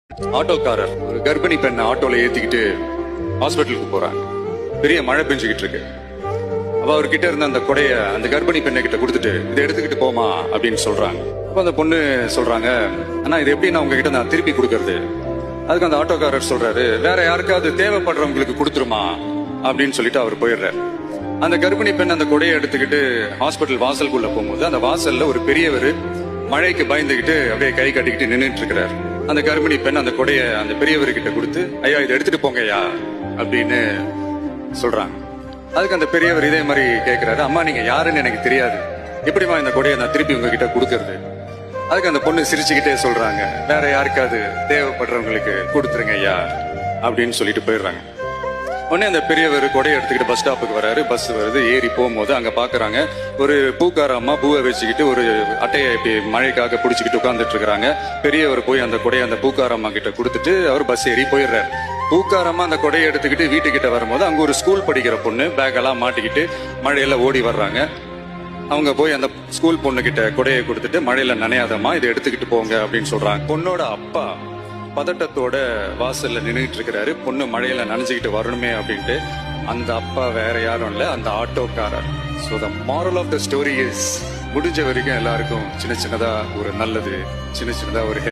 ஆட்டோக்காரர் ஒரு கர்ப்பிணி பெண்ணை ஆட்டோல ஏத்திக்கிட்டு ஹாஸ்பிட்டலுக்கு போறாங்க. பெரிய மழை பெஞ்சுக்கிட்டு இருக்கு. அப்ப அவர்கிட்ட இருந்த அந்த கொடைய அந்த கர்ப்பிணி பெண்ணை கிட்ட கொடுத்துட்டு இதை எடுத்துக்கிட்டு போமா அப்படின்னு சொல்றாங்க. அப்ப அந்த பொண்ணு சொல்றாங்க, ஆனா இது எப்படி நான் உங்ககிட்ட நான் திருப்பி கொடுக்கறது? அதுக்கு அந்த ஆட்டோக்காரர் சொல்றாரு, வேற யாருக்காவது தேவைப்படுறவங்களுக்கு கொடுத்துருமா அப்படின்னு சொல்லிட்டு அவர் போயிடுறாரு. அந்த கர்ப்பிணி பெண் அந்த கொடையை எடுத்துக்கிட்டு ஹாஸ்பிட்டல் வாசலுக்குள்ள போகும்போது அந்த வாசல்ல ஒரு பெரியவர் மழைக்கு பயந்துகிட்டு அப்படியே கை கட்டிக்கிட்டு நின்றுட்டு இருக்கிறார். அந்த கர்ப்பிணி பெண் அந்த கொடைய அந்த பெரியவர்கிட்ட கொடுத்து, ஐயா இதை எடுத்துட்டு போங்கய்யா அப்படின்னு சொல்றாங்க. அதுக்கு அந்த பெரியவர் இதே மாதிரி கேட்கிறாரு, அம்மா நீங்க யாருன்னு எனக்கு தெரியாது, எப்படிமா இந்த கொடையை நான் திருப்பி உங்ககிட்ட கொடுக்கறது? அதுக்கு அந்த பொண்ணு சிரிச்சுக்கிட்டே சொல்றாங்க, வேற யாருக்காவது தேவைப்படுறவங்களுக்கு கொடுத்துருங்க ஐயா அப்படின்னு சொல்லிட்டு போயிடுறாங்க. உடனே அந்த பெரியவர் கொடையை எடுத்துக்கிட்டு பஸ் ஸ்டாப்புக்கு வராரு. பஸ் வருது, ஏறி போகும்போது அங்க பாக்குறாங்க ஒரு பூக்கார அம்மா பூவை வச்சுக்கிட்டு ஒரு அட்டையை இப்படி மழைக்காக பிடிச்சிக்கிட்டு உட்கார்ந்துட்டு இருக்காங்க. பெரியவர் போய் அந்த கொடையை அந்த பூக்கார அம்மா கிட்ட கொடுத்துட்டு அவர் பஸ் ஏறி போயிடுறாரு. பூக்காரம்மா அந்த கொடையை எடுத்துக்கிட்டு வீட்டுக்கிட்ட வரும்போது அங்க ஒரு ஸ்கூல் படிக்கிற பொண்ணு பேக் எல்லாம் மாட்டிக்கிட்டு மழையில ஓடி வர்றாங்க. அவங்க போய் அந்த ஸ்கூல் பொண்ணு கிட்ட கொடையை கொடுத்துட்டு, மழையில நனையாதம்மா இதை எடுத்துக்கிட்டு போங்க அப்படின்னு சொல்றாங்க. பொண்ணோட அப்பா பதட்டத்தோட வாசல்ல நின்றுட்டு இருக்கிறாரு, பொண்ணு மழையில நனைஞ்சுக்கிட்டு வரணுமே அப்படின்ட்டு. அந்த அப்பா வேற யாரும் இல்ல, அந்த ஆட்டோக்காரர். So the moral of the story is, முடிஞ்ச வரைக்கும் எல்லாருக்கும் சின்ன சின்னதா ஒரு நல்லது, சின்ன சின்னதா ஒரு